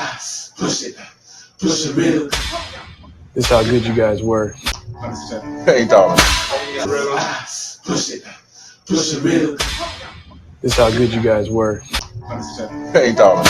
relax, push it real. This is how good you guys were. Hey, darling. Relax, push it real. This is how good you guys were. Hey, darling.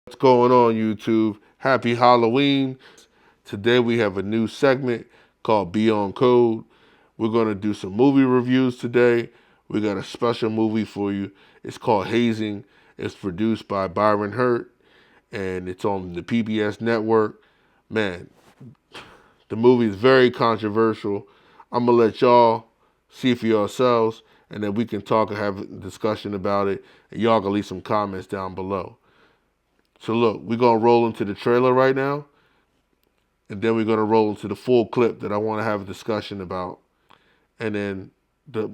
What's going on, YouTube? Happy Halloween. Today we have a new segment called Be On Code. We're going to do some movie reviews today. We got a special movie for you. It's called Hazing. It's produced by Byron and it's on the PBS network. Man, the movie is very controversial. I'm going to let y'all see for yourselves, and then we can talk and have a discussion about it, and y'all can leave some comments down below. So look, we're going to roll into the trailer right now, and then we're going to roll into the full clip that I want to have a discussion about. And then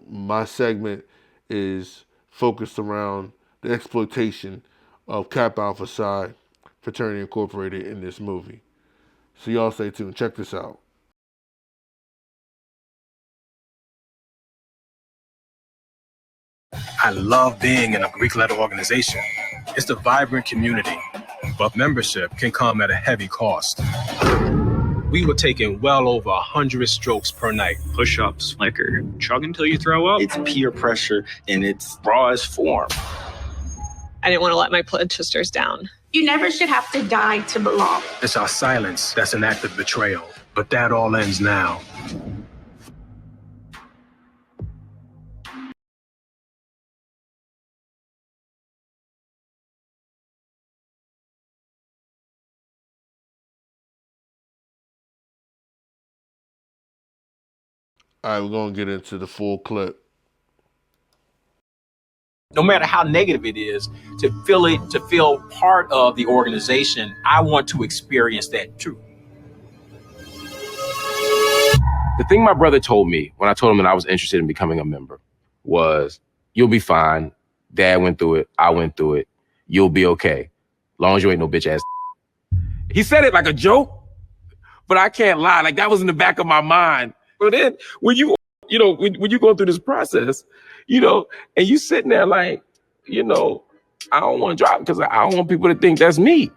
my segment is focused around the exploitation of Kappa Alpha Psi Fraternity Incorporated in this movie. So y'all stay tuned. Check this out. I love being in a Greek-led organization. It's a vibrant community, but membership can come at a heavy cost. We were taking well over 100 strokes per night. Push-ups, liquor, chug until you throw up. It's peer pressure in its rawest form. I didn't want to let my pledge sisters down. You never should have to die to belong. It's our silence that's an act of betrayal, but that all ends now. All right, we're going to get into the full clip. No matter how negative it is, to feel part of the organization, I want to experience that too. The thing my brother told me when I told him that I was interested in becoming a member was, you'll be fine. Dad went through it. I went through it. You'll be okay. Long as you ain't no bitch ass. He said it like a joke, but I can't lie. Like, that was in the back of my mind. But then when you go through this process, and you sitting there like, I don't want to drop because I don't want people to think that's me.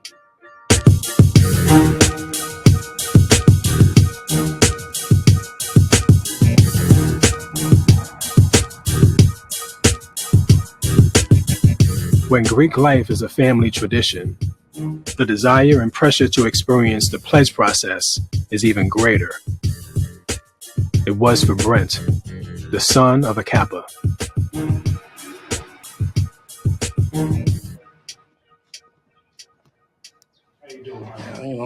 When Greek life is a family tradition, the desire and pressure to experience the pledge process is even greater. It was for Brent, the son of a Kappa.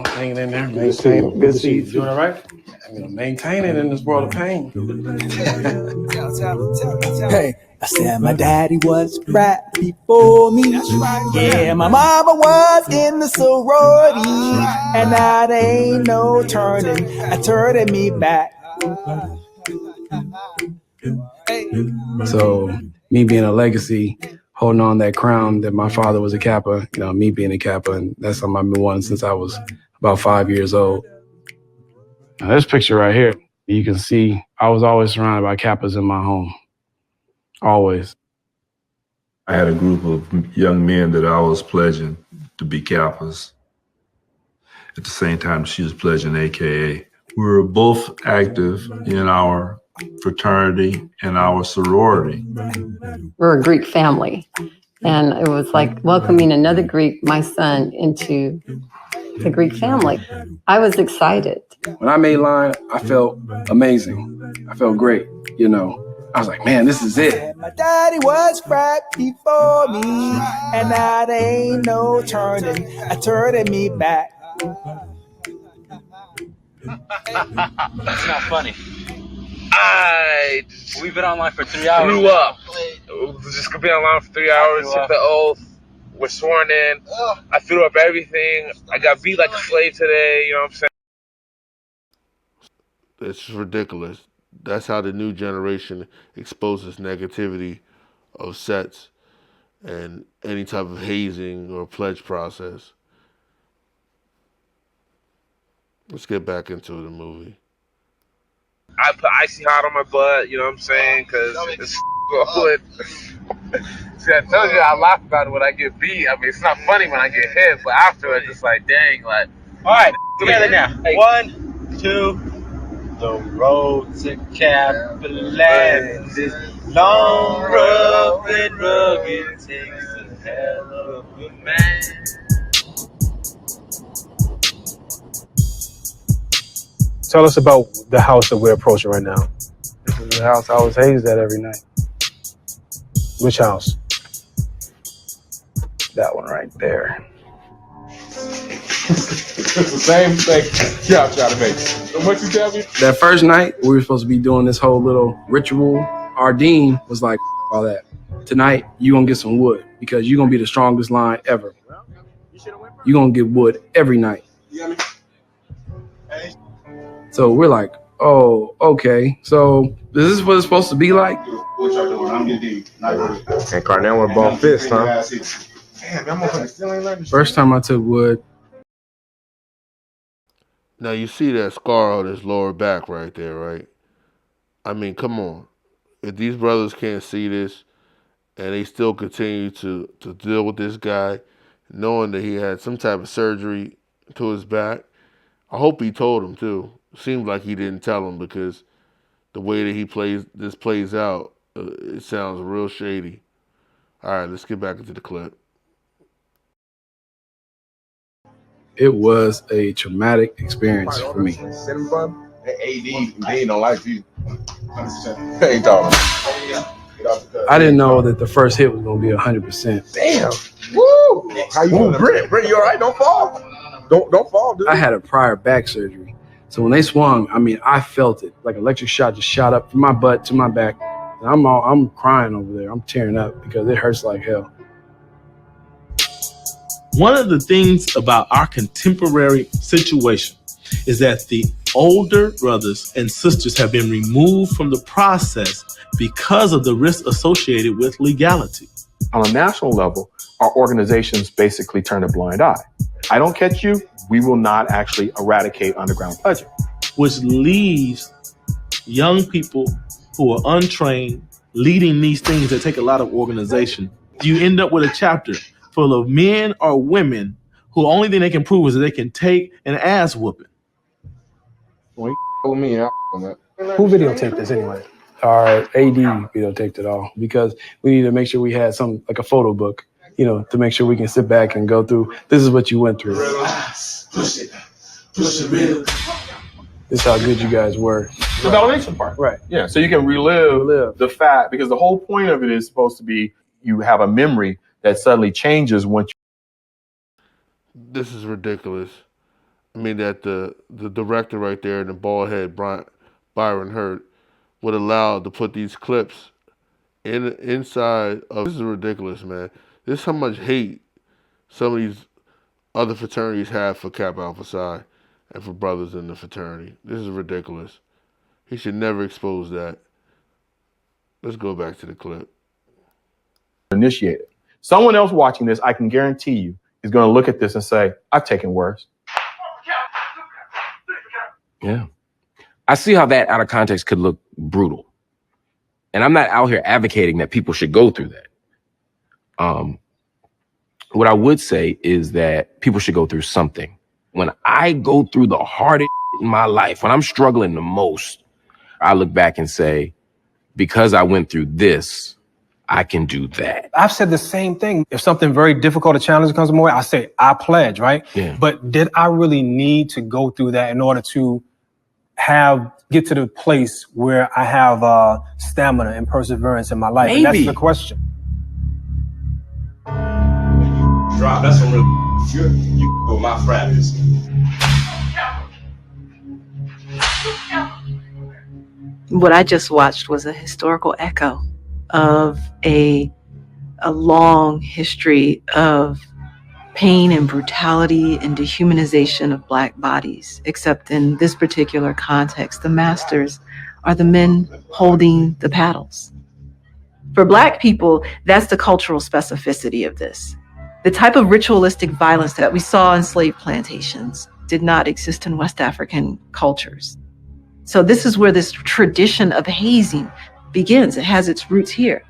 Hanging in there, maintaining. Good to see you. Doing all right? Maintaining in this world of pain. Hey, I said my daddy was right before me. Yeah, my mama was in the sorority, and now there ain't no turning me back. So me being a legacy, holding on that crown that my father was a Kappa, me being a Kappa, and that's something I've been wanting since I was about 5 years old. Now, this picture right here, you can see I was always surrounded by Kappas in my home. Always. I had a group of young men that I was pledging to be Kappas. At the same time, she was pledging AKA. We were both active in our fraternity and our sorority. We're a Greek family, and it was like welcoming another Greek, my son, into the Greek family. I was excited. When I made line, I felt amazing. I felt great, I was like, man, this is it. My daddy was right before me, and now there ain't no turning me back. That's not funny. We've been online for 3 hours. Grew up. Just could be online for 3 hours, took the oath. was sworn in. I threw up everything. I got beat like a slave today. You know what I'm saying? It's ridiculous. That's how the new generation exposes negativity of sets and any type of hazing or pledge process. Let's get back into the movie. I put icy hot on my butt, you know what I'm saying? Because it's good. See, I told you I laugh about it when I get beat. I mean, it's not funny when I get hit, but afterwards, it's like, dang, like. All right, together now. Hey. 1, 2. The road to Kappaland is long, rough, and rugged. Takes a hell of a man. Tell us about the house that we're approaching right now. This is the house I was hazed at every night. Which house? That one right there. It's the same thing y'all try to make. So what you tell me? That first night, we were supposed to be doing this whole little ritual. Our dean was like, all that. Tonight, you gonna get some wood because you're gonna be the strongest line ever. You're gonna get wood every night. So we're like, oh, okay. So is this what it's supposed to be like? What y'all doing? I'm getting deep. And Carnell with ball fist, huh? Damn, that motherfucker still ain't learning. First time I took wood. Now you see that scar on his lower back right there, right? I mean, come on. If these brothers can't see this and they still continue to deal with this guy, knowing that he had some type of surgery to his back, I hope he told him too. Seems like he didn't tell him because the way that he plays out, it sounds real shady. All right, let's get back into the clip. It was a traumatic experience for me. AD don't like you. 100%. Hey, dog. I didn't know that the first hit was going to be 100%. Damn. Woo! How you doing, Brent? Brent, you all right? Don't fall. Don't fall, dude. I had a prior back surgery. So when they swung, I mean, I felt it. Like electric shot just shot up from my butt to my back. And I'm crying over there. I'm tearing up because it hurts like hell. One of the things about our contemporary situation is that the older brothers and sisters have been removed from the process because of the risk associated with legality. On a national level, our organizations basically turn a blind eye. I don't catch you, we will not actually eradicate underground pledging. Which leaves young people who are untrained leading these things that take a lot of organization. You end up with a chapter full of men or women who only thing they can prove is that they can take an ass whooping. Well, you me out on that. Who videotaped this anyway? Our AD videotaped it all because we need to make sure we had some, like a photo book, you know, to make sure we can sit back and go through, this is what you went through. Relax. Push it real. This is how good you guys were. The validation part. Right. Yeah, so you can relive the fact, because the whole point of it is supposed to be you have a memory that suddenly changes once you. This is ridiculous. I mean, that the director right there, the bald head Byron Hurt, would allow to put these clips inside of. This is ridiculous, man. This is how much hate some of these other fraternities have for Kappa Alpha Psi and for brothers in the fraternity. This is ridiculous. He should never expose that. Let's go back to the clip. Initiate it. Someone else watching this, I can guarantee you, is going to look at this and say, I've taken worse. Yeah. I see how that out of context could look brutal. And I'm not out here advocating that people should go through that. What I would say is that people should go through something. When I go through the hardest in my life, when I'm struggling the most, I look back and say, because I went through this, I can do that. I've said the same thing. If something very difficult or challenging comes my way, I say, I pledge, right? Yeah. But did I really need to go through that in order to get to the place where I have stamina and perseverance in my life? Maybe. And that's the question. Drop. That's some real. You go my friends. What I just watched was a historical echo of a a long history of pain and brutality and dehumanization of Black bodies, except in this particular context, the masters are the men holding the paddles. For Black people, that's the cultural specificity of this. The type of ritualistic violence that we saw in slave plantations did not exist in West African cultures. So this is where this tradition of hazing begins. It has its roots here.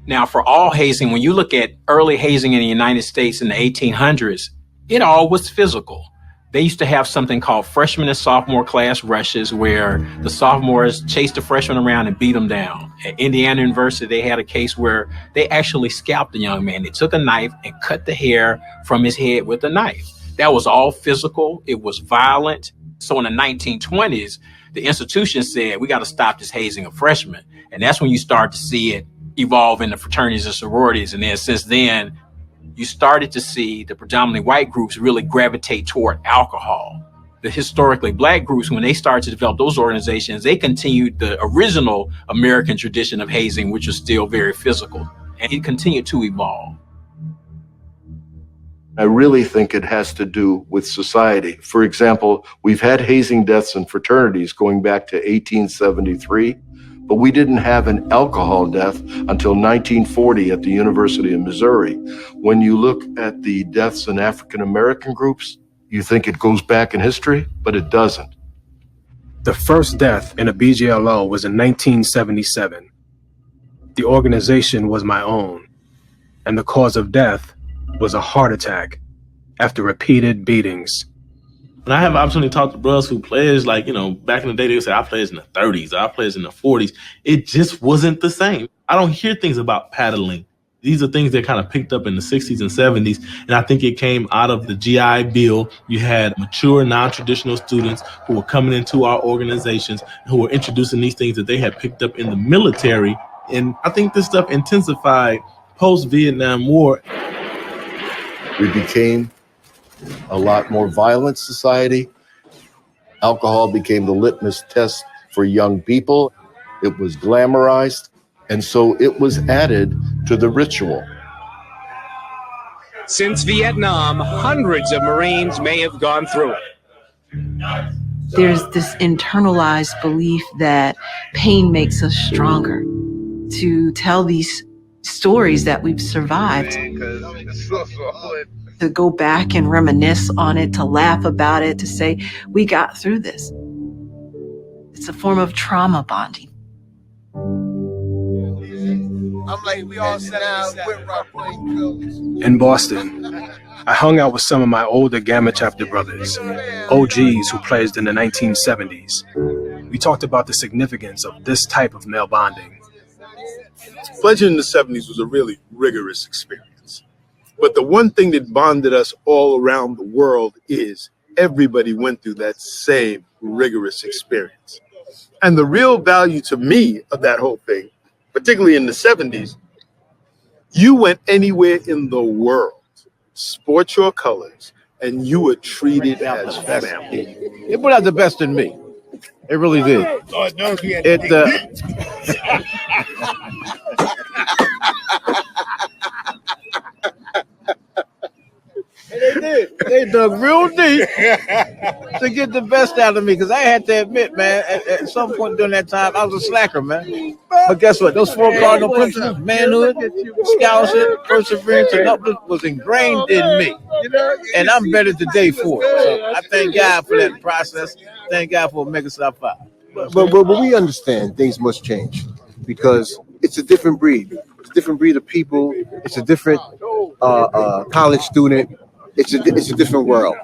Now, for all hazing, when you look at early hazing in the United States in the 1800s, it all was physical. They used to have something called freshman and sophomore class rushes, where the sophomores chased the freshmen around and beat them down. At Indiana University, they had a case where they actually scalped a young man. They took a knife and cut the hair from his head with a knife. That was all physical. It was violent. So in the 1920s, the institution said, we got to stop this hazing of freshmen. And that's when you start to see it evolve into fraternities and sororities. And then since then, you started to see the predominantly white groups really gravitate toward alcohol. The historically Black groups, when they started to develop those organizations, they continued the original American tradition of hazing, which was still very physical, and it continued to evolve. I really think it has to do with society. For example, we've had hazing deaths in fraternities going back to 1873, but we didn't have an alcohol death until 1940 at the University of Missouri. When you look at the deaths in African American groups, you think it goes back in history, but it doesn't. The first death in a BJLO was in 1977. The organization was my own, and the cause of death was a heart attack after repeated beatings. And I have an opportunity to talk to brothers who players, like, back in the day, they would say, I played in the 30s, I played in the 40s. It just wasn't the same. I don't hear things about paddling. These are things that kind of picked up in the 60s and 70s. And I think it came out of the GI Bill. You had mature, non-traditional students who were coming into our organizations, who were introducing these things that they had picked up in the military. And I think this stuff intensified post-Vietnam War. We became a lot more violent society. Alcohol became the litmus test for young people. It was glamorized, and so it was added to the ritual. Since Vietnam, hundreds of Marines may have gone through it. There's this internalized belief that pain makes us stronger. To tell these stories that we've survived, to go back and reminisce on it, to laugh about it, to say, we got through this. It's a form of trauma bonding. I'm like, we all sat down with rock playing colors. In Boston, I hung out with some of my older Gamma Chapter brothers, OGs who pledged in the 1970s. We talked about the significance of this type of male bonding. Pledging in the 70s was a really rigorous experience. But the one thing that bonded us all around the world is everybody went through that same rigorous experience. And the real value to me of that whole thing, particularly in the 70s, you went anywhere in the world, sport your colors, and you were treated as family. It brought out the best in me. It really did. They did. They dug real deep to get the best out of me, because I had to admit, man, at some point during that time, I was a slacker, man. But guess what? Those 4 cardinal principles, manhood, scholarship, perseverance, and uplift, was ingrained in me. And I'm better today for it. So I thank God for that process. Thank God for OMEGAPSIPHI. But we understand things must change, because it's a different breed. It's a different breed of people. It's a different college student. It's a different world.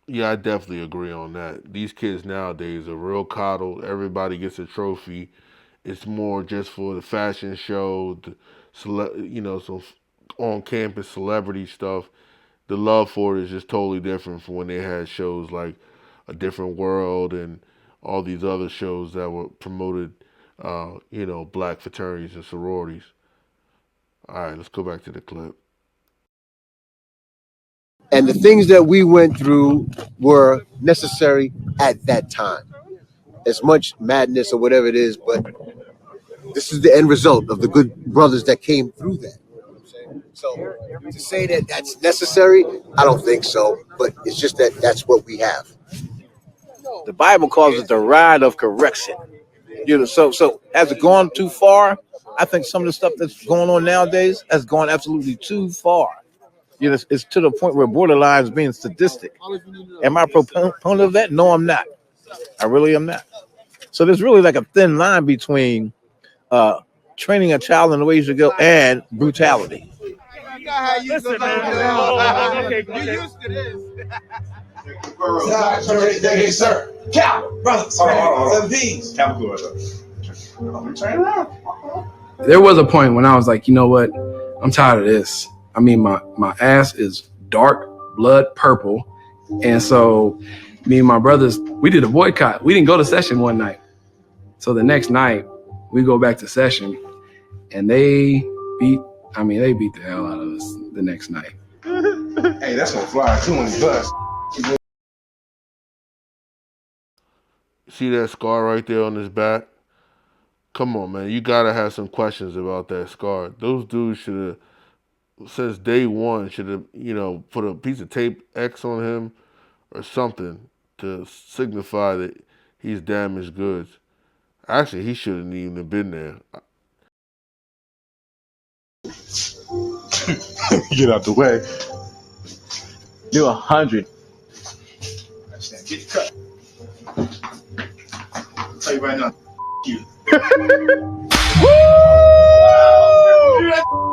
Yeah, I definitely agree on that. These kids nowadays are real coddled. Everybody gets a trophy. It's more just for the fashion show, some on-campus celebrity stuff. The love for it is just totally different from when they had shows like A Different World and all these other shows that were promoted, black fraternities and sororities. All right, let's go back to the clip. And the things that we went through were necessary at that time. as much madness or whatever it is, but this is the end result of the good brothers that came through that. So to say that that's necessary, I don't think so. But it's just that that's what we have. The Bible calls it the rod of correction. So has it gone too far? I think some of the stuff that's going on nowadays has gone absolutely too far. It's to the point where borderline is being sadistic. Am I a proponent of that? No, I'm not. I really am not. So there's really like a thin line between training a child in the way you should go and brutality. Listen, man. Okay. You used to this. Hey, sir. Cap, brother. Hold on. Cap, turn around. There was a point when I was like, you know what? I'm tired of this. I mean, my ass is dark blood purple. And so me and my brothers, we did a boycott. We didn't go to session one night. So the next night we go back to session and they beat the hell out of us the next night. Hey, that's gonna fly too on the bus. See that scar right there on his back? Come on, man. You gotta have some questions about that scar. Those dudes should have, since day one, should have, put a piece of tape X on him or something to signify that he's damaged goods. Actually, he shouldn't even have been there. Get out the way. You're 100. Get cut. I'll tell you right now, you. I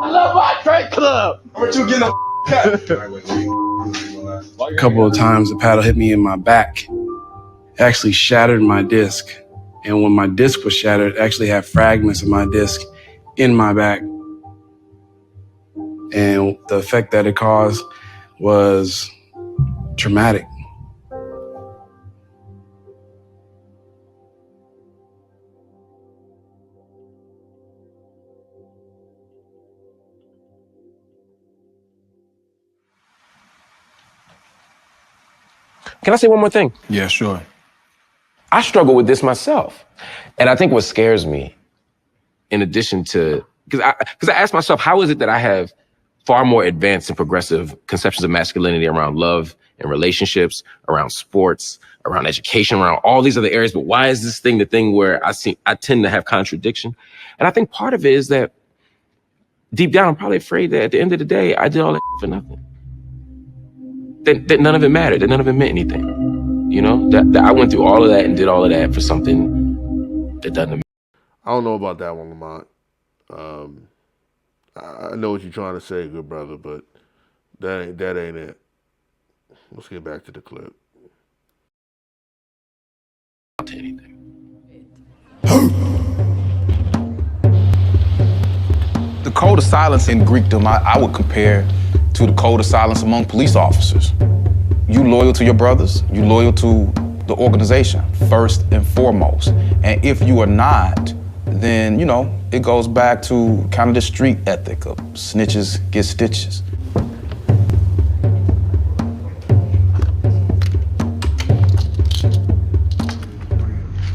love my trade club. Where'd you get a cut? A couple of times the paddle hit me in my back. It actually shattered my disc. And when my disc was shattered, it actually had fragments of my disc in my back. And the effect that it caused was traumatic. Can I say one more thing? Yeah, sure. I struggle with this myself. And I think what scares me, in addition to, because I ask myself, how is it that I have far more advanced and progressive conceptions of masculinity around love and relationships, around sports, around education, around all these other areas, but why is this thing the thing where I tend to have contradiction? And I think part of it is that deep down, I'm probably afraid that at the end of the day, I did all that for nothing. That none of it mattered, that none of it meant anything. That I went through all of that and did all of that for something that doesn't matter. I don't know about that one, Lamont. I know what you're trying to say, good brother, but that ain't it. Let's get back to the clip. To anything. The code of silence in Greekdom, I would compare to the code of silence among police officers. You loyal to your brothers, you loyal to the organization, first and foremost. And if you are not, then, it goes back to kind of the street ethic of snitches get stitches.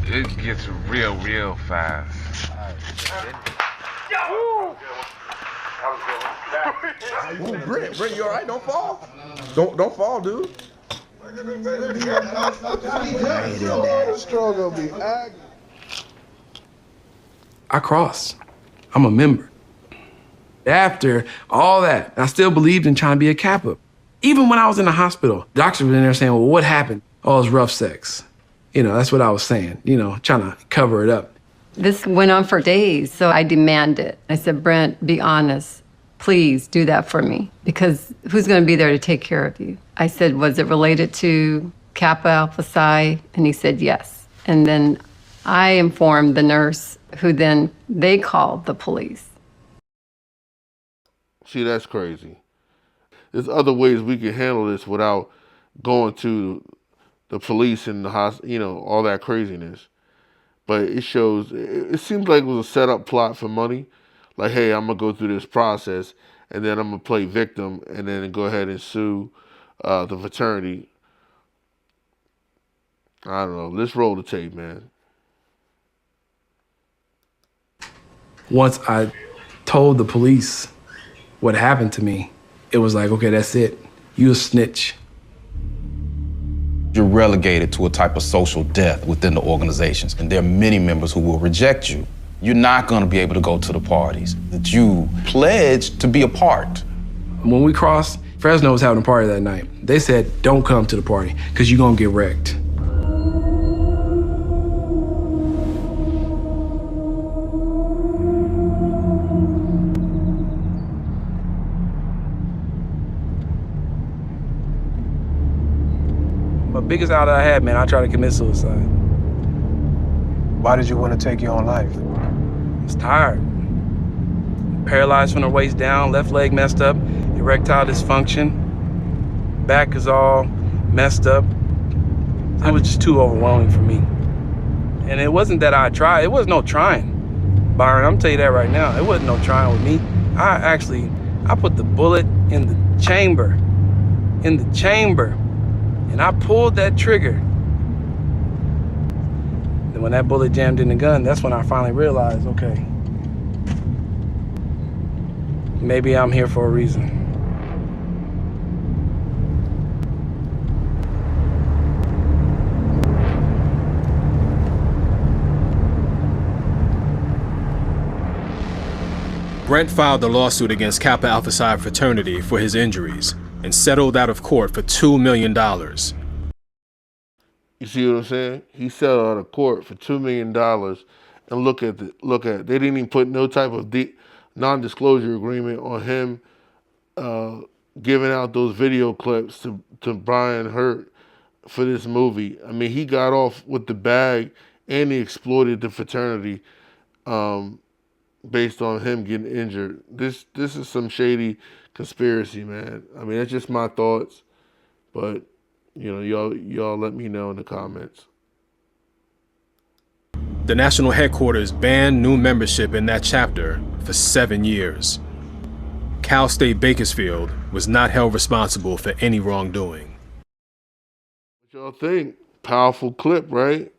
It gets real fast. Ooh, Brent, you all right? Don't fall. Don't fall, dude. I crossed. I'm a member. After all that, I still believed in trying to be a Kappa. Even when I was in the hospital, doctors were in there saying, well, what happened? Oh, it was rough sex. That's what I was saying, trying to cover it up. This went on for days, so I demanded. I said, Brent, be honest. Please do that for me, because who's going to be there to take care of you? I said, was it related to Kappa Alpha Psi? And he said, yes. And then I informed the nurse, who then they called the police. See, that's crazy. There's other ways we can handle this without going to the police and the hospital, all that craziness. But it shows, it seems like it was a setup plot for money. Like, hey, I'm going to go through this process, and then I'm going to play victim, and then go ahead and sue the fraternity. I don't know. Let's roll the tape, man. Once I told the police what happened to me, it was like, okay, that's it. You a snitch. You're relegated to a type of social death within the organizations, and there are many members who will reject you. You're not going to be able to go to the parties that you pledged to be a part. When we crossed, Fresno was having a party that night. They said, don't come to the party, because you're going to get wrecked. My biggest outlet I had, man, I tried to commit suicide. Why did you want to take your own life? I was tired. Paralyzed from the waist down, left leg messed up, erectile dysfunction, back is all messed up. It was just too overwhelming for me. And it wasn't that I tried, it was no trying. Byron, I'm tell you that right now, it wasn't no trying with me. I put the bullet in the chamber, and I pulled that trigger. And when that bullet jammed in the gun, that's when I finally realized, okay, maybe I'm here for a reason. Brent filed a lawsuit against Kappa Alpha Psi fraternity for his injuries and settled out of court for $2 million. You see what I'm saying? He settled out of court for $2 million, and look at they didn't even put no type of non-disclosure agreement on him giving out those video clips to Brian Hurt for this movie. I mean, he got off with the bag, and he exploited the fraternity based on him getting injured. This is some shady conspiracy, man. I mean, that's just my thoughts, but you know, y'all let me know in the comments. The national headquarters banned new membership in that chapter for 7 years. Cal State Bakersfield was not held responsible for any wrongdoing. What y'all think? Powerful clip, right?